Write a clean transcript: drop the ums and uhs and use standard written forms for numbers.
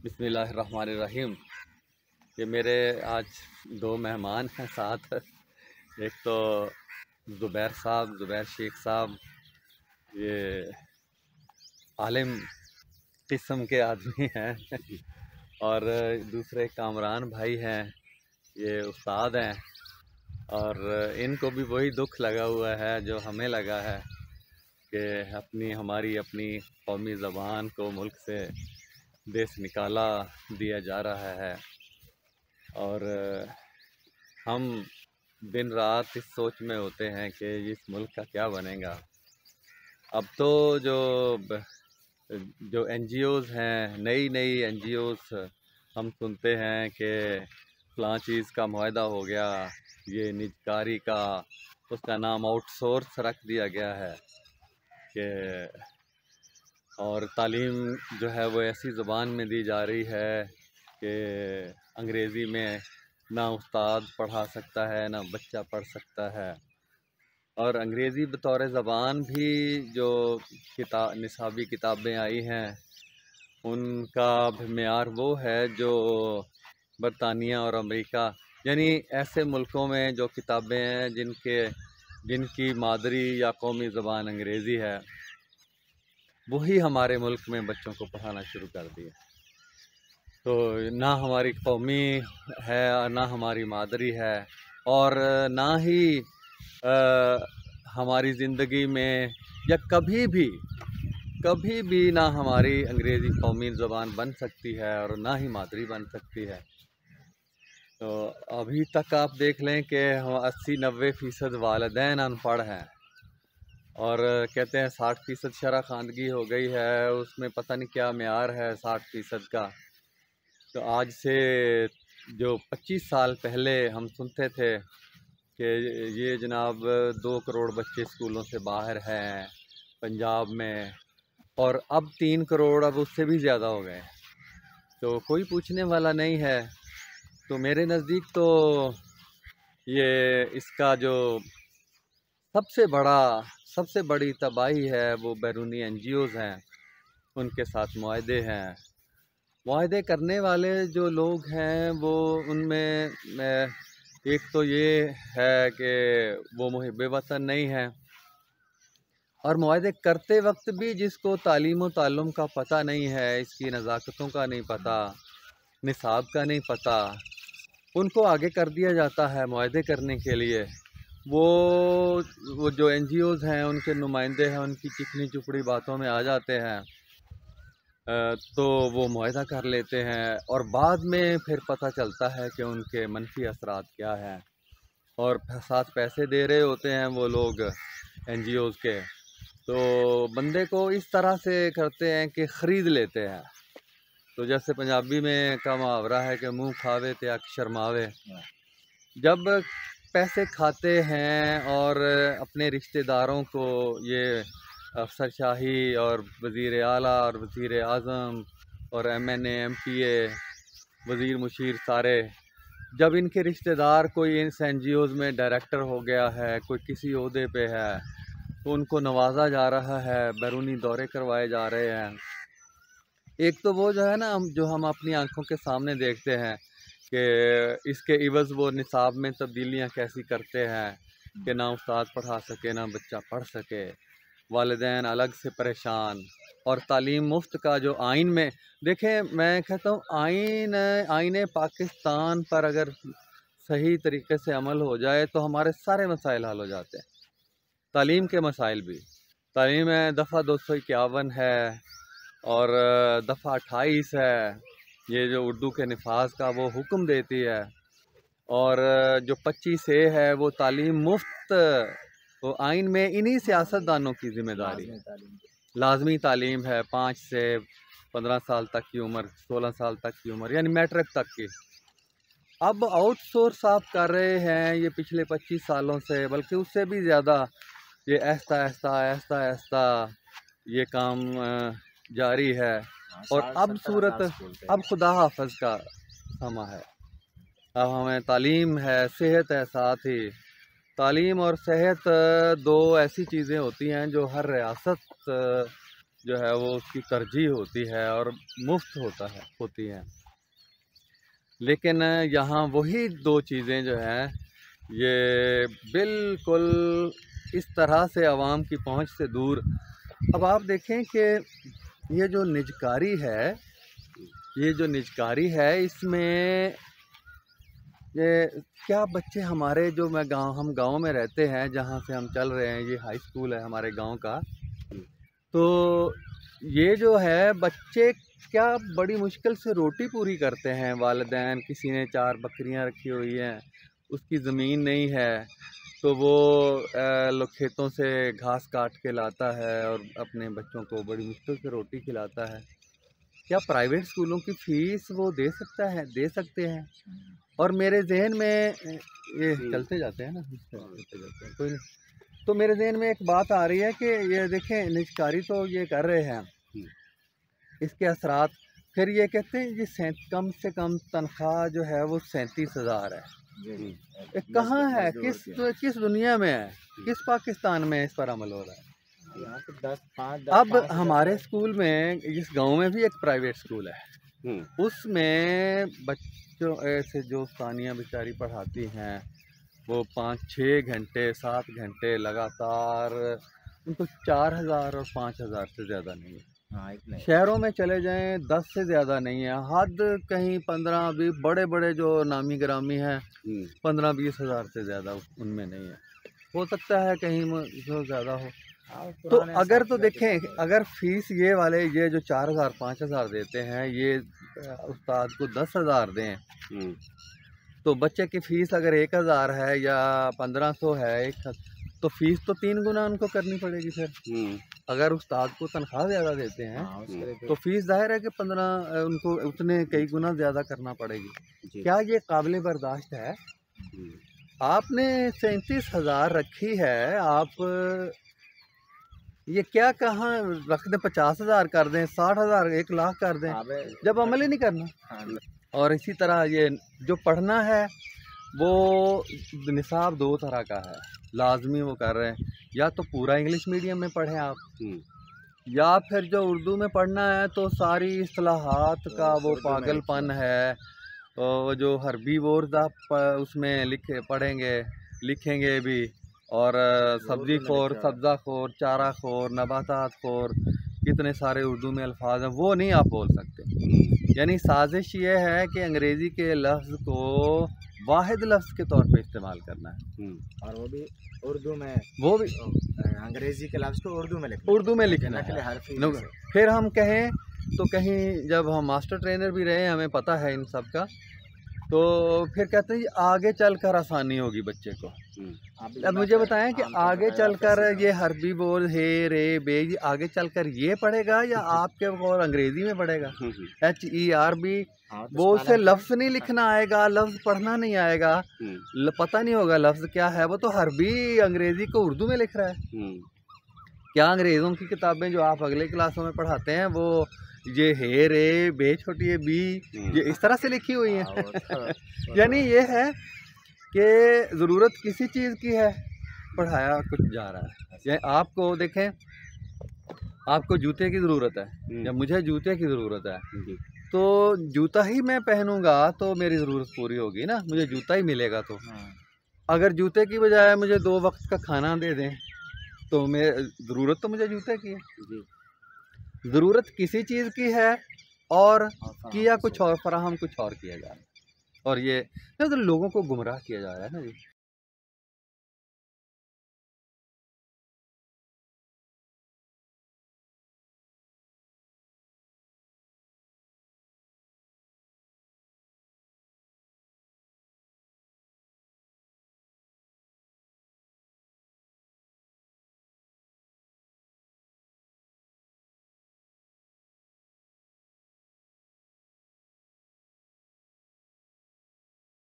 بسم اللہ الرحمن الرحیم۔ یہ میرے آج دو مہمان ہیں ساتھ۔ ایک تو زبیر شیخ صاحب، یہ عالم قسم کے آدمی ہیں، اور دوسرے کامران بھائی ہیں، یہ استاد ہیں، اور ان کو بھی وہی دکھ لگا ہوا ہے جو ہمیں لگا ہے کہ ہماری اپنی قومی زبان کو ملک سے دیس نکالا دیا جا رہا ہے، اور ہم دن رات اس سوچ میں ہوتے ہیں کہ اس ملک کا کیا بنے گا۔ اب تو جو این جی اوز ہیں، نئی این جی اوز، ہم سنتے ہیں کہ فلاں چیز کا معاہدہ ہو گیا، یہ نجکاری کا، اس کا نام آؤٹ سورس رکھ دیا گیا ہے کہ، اور تعلیم جو ہے وہ ایسی زبان میں دی جا رہی ہے کہ انگریزی میں نہ استاد پڑھا سکتا ہے نہ بچہ پڑھ سکتا ہے، اور انگریزی بطور زبان بھی جو نصابی کتابیں آئی ہیں ان کا معیار وہ ہے جو برطانیہ اور امریکہ، یعنی ایسے ملکوں میں جو کتابیں ہیں جن کی مادری یا قومی زبان انگریزی ہے، وہی ہمارے ملک میں بچوں کو پڑھانا شروع کر دیا۔ تو نہ ہماری قومی ہے اور نہ ہماری مادری ہے، اور نہ ہی ہماری زندگی میں یا کبھی بھی نہ ہماری انگریزی قومی زبان بن سکتی ہے اور نہ ہی مادری بن سکتی ہے۔ تو ابھی تک آپ دیکھ لیں کہ 80-90% والدین ان پڑھ ہیں، اور کہتے ہیں 60% شرح خواندگی ہو گئی ہے، اس میں پتہ نہیں کیا معیار ہے 60% کا۔ تو آج سے جو 25 سال پہلے ہم سنتے تھے کہ یہ جناب 2 کروڑ بچے اسکولوں سے باہر ہیں پنجاب میں، اور اب 3 کروڑ، اب اس سے بھی زیادہ ہو گئے، تو کوئی پوچھنے والا نہیں ہے۔ تو میرے نزدیک تو یہ اس کا جو سب سے بڑی تباہی ہے وہ بیرونی این جی اوز ہیں، ان کے ساتھ معاہدے ہیں۔ معاہدے کرنے والے جو لوگ ہیں وہ ان میں ایک تو یہ ہے کہ وہ محب وطن نہیں ہیں، اور معاہدے کرتے وقت بھی جس کو تعلیم و تعلم کا پتہ نہیں ہے، اس کی نزاکتوں کا نہیں پتہ، نصاب کا نہیں پتہ، ان کو آگے کر دیا جاتا ہے معاہدے کرنے کے لیے۔ وہ جو این جی اوز ہیں، ان کے نمائندے ہیں، ان کی چکنی چپڑی باتوں میں آ جاتے ہیں، تو وہ معاہدہ کر لیتے ہیں، اور بعد میں پھر پتہ چلتا ہے کہ ان کے منفی اثرات کیا ہیں، اور ساتھ پیسے دے رہے ہوتے ہیں وہ لوگ این جی اوز کے، تو بندے کو اس طرح سے کرتے ہیں کہ خرید لیتے ہیں۔ تو جیسے پنجابی میں کا محاورہ ہے کہ منہ کھاوے تے اکھ شرماوے۔ جب پیسے کھاتے ہیں اور اپنے رشتہ داروں کو یہ افسر شاہی اور وزیر اعلیٰ اور وزیر اعظم اور ایم این اے، ایم پی اے، وزیر مشیر سارے، جب ان کے رشتہ دار کوئی ان این جی اوز میں ڈائریکٹر ہو گیا ہے، کوئی کسی عہدے پہ ہے، تو ان کو نوازا جا رہا ہے، بیرونی دورے کروائے جا رہے ہیں۔ ایک تو وہ جو ہے نا، جو ہم اپنی آنکھوں کے سامنے دیکھتے ہیں کہ اس کے عوض وہ نصاب میں تبدیلیاں کیسی کرتے ہیں کہ نہ استاد پڑھا سکے نہ بچہ پڑھ سکے، والدین الگ سے پریشان، اور تعلیم مفت کا جو آئین میں دیکھیں، میں کہتا ہوں آئین پاکستان پر اگر صحیح طریقے سے عمل ہو جائے تو ہمارے سارے مسائل حل ہو جاتے ہیں، تعلیم کے مسائل بھی۔ تعلیم ہے دفعہ 251 ہے، اور دفعہ 28 ہے، یہ جو اردو کے نفاذ کا وہ حکم دیتی ہے، اور جو 25A ہے وہ تعلیم مفت، وہ آئین میں انہی سیاستدانوں کی ذمہ داری ہے۔ لازمی تعلیم ہے 5 سے 15 سال تک کی عمر، 16 سال تک کی عمر، یعنی میٹرک تک کی۔ اب آؤٹ سورس آپ کر رہے ہیں یہ پچھلے 25 سالوں سے، بلکہ اس سے بھی زیادہ، یہ آہستہ یہ کام جاری ہے، اور اب خدا حافظ کا سما ہے۔ اب ہمیں تعلیم ہے، صحت ہے، ساتھ ہی تعلیم اور صحت دو ایسی چیزیں ہوتی ہیں جو ہر ریاست جو ہے وہ اس کی ترجیح ہوتی ہے اور مفت ہوتی ہے، لیکن یہاں وہی دو چیزیں جو ہیں یہ بالکل اس طرح سے عوام کی پہنچ سے دور۔ اب آپ دیکھیں کہ یہ جو نجکاری ہے اس میں یہ کیا بچے ہمارے جو ہم گاؤں میں رہتے ہیں جہاں سے ہم چل رہے ہیں، یہ ہائی اسکول ہے ہمارے گاؤں کا، تو یہ جو ہے بچے کیا بڑی مشکل سے روٹی پوری کرتے ہیں۔ والدین، کسی نے 4 بکریاں رکھی ہوئی ہیں، اس کی زمین نہیں ہے تو وہ لوگ کھیتوں سے گھاس کاٹ کے لاتا ہے اور اپنے بچوں کو بڑی مشکل سے روٹی کھلاتا ہے۔ کیا پرائیویٹ اسکولوں کی فیس وہ دے سکتے ہیں؟ اور میرے ذہن میں یہ چلتے جاتے ہیں نا، کوئی نہیں، تو میرے ذہن میں ایک بات آ رہی ہے کہ یہ دیکھیں نجکاری تو یہ کر رہے ہیں، اس کے اثرات پھر یہ کہتے ہیں یہ کم سے کم تنخواہ جو ہے وہ 37,000 ہے۔ کہاں ہے؟ کس دنیا میں ہے؟ کس پاکستان میں اس پر عمل ہو رہا ہے؟ اب ہمارے اسکول میں، اس گاؤں میں بھی ایک پرائیویٹ اسکول ہے، اس میں بچوں ایسے جو ثانیہ بیچاری پڑھاتی ہیں وہ 5-6 گھنٹے 7 گھنٹے لگاتار، ان کو 4,000 اور 5,000 سے زیادہ نہیں ہے۔ شہروں میں چلے جائیں 10 سے زیادہ نہیں ہے، حد کہیں 15-20، بڑے بڑے جو نامی گرامی ہیں 15-20 ہزار سے زیادہ ان میں نہیں ہے، ہو سکتا ہے کہیں زیادہ ہو۔ تو اگر تو دیکھیں، اگر فیس یہ جو 4,000-5,000 دیتے ہیں، یہ استاد کو 10,000 دیں تو بچے کی فیس اگر 1,000 ہے یا 1,500 ہے تو فیس تو 3 گنا ان کو کرنی پڑے گی۔ پھر اگر استاد کو تنخواہ زیادہ دیتے ہیں تو فیس ظاہر ہے کہ 15 ان کو اتنے کئی گنا زیادہ کرنا پڑے گی۔ کیا یہ قابل برداشت ہے؟ آپ نے 37,000 رکھی ہے، آپ یہ کیا کہاں رکھ دیں؟ 50,000 کر دیں، 60,000، 1,00,000 کر دیں، جب عمل ہی نہیں کرنا۔ اور اسی طرح یہ جو پڑھنا ہے وہ نصاب 2 طرح کا ہے، لازمی وہ کر رہے ہیں، یا تو پورا انگلش میڈیم میں پڑھیں آپ، یا پھر جو اردو میں پڑھنا ہے تو ساری اصطلاحات کا وہ پاگل پن ہے، جو حربی ورڈ آپ اس میں پڑھیں گے، لکھیں گے بھی، اور سبزی خور، سبزہ خور، چارہ خور، نباتات خور، کتنے سارے اردو میں الفاظ ہیں وہ نہیں آپ بول سکتے۔ یعنی سازش یہ ہے کہ انگریزی کے لفظ کو واحد لفظ کے طور پہ استعمال کرنا ہے، اور وہ بھی اردو میں، وہ بھی انگریزی کے لفظ کو اردو میں لکھنا ہے۔ پھر ہم کہیں تو کہیں جب ہم ماسٹر ٹرینر بھی رہے، ہمیں پتہ ہے ان سب کا، تو پھر کہتے ہیں آگے چل کر آسانی ہوگی بچے کو۔ اب مجھے بتائیں کہ آگے چل کر یہ حربی بول ہے رے بے آگے چل کر یہ پڑھے گا یا آپ کے اور انگریزی میں پڑھے گا؟ HERB وہ اسے لفظ نہیں لکھنا آئے گا، لفظ پڑھنا نہیں آئے گا، پتہ نہیں ہوگا لفظ کیا ہے، وہ تو حربی انگریزی کو اردو میں لکھ رہا ہے۔ کیا انگریزوں کی کتابیں جو آپ اگلے کلاسوں میں پڑھاتے ہیں وہ یہ ہے رے بے چھوٹی ہے بی یہ اس طرح سے لکھی ہوئی ہیں؟ یعنی یہ ہے کہ ضرورت کسی چیز کی ہے، پڑھایا کچھ جا رہا ہے۔ یعنی آپ کو دیکھیں، آپ کو جوتے کی ضرورت ہے یا مجھے جوتے کی ضرورت ہے، تو جوتا ہی میں پہنوں گا تو میری ضرورت پوری ہوگی نا، مجھے جوتا ہی ملے گا۔ تو اگر جوتے کی بجائے مجھے 2 وقت کا کھانا دے دیں تو ضرورت تو مجھے جوتے کی ہے۔ ضرورت کسی چیز کی ہے اور کیا کچھ اور، فراہم کچھ اور کیا جا رہا ہے، اور یہ لوگوں کو گمراہ کیا جا رہا ہے نا جی۔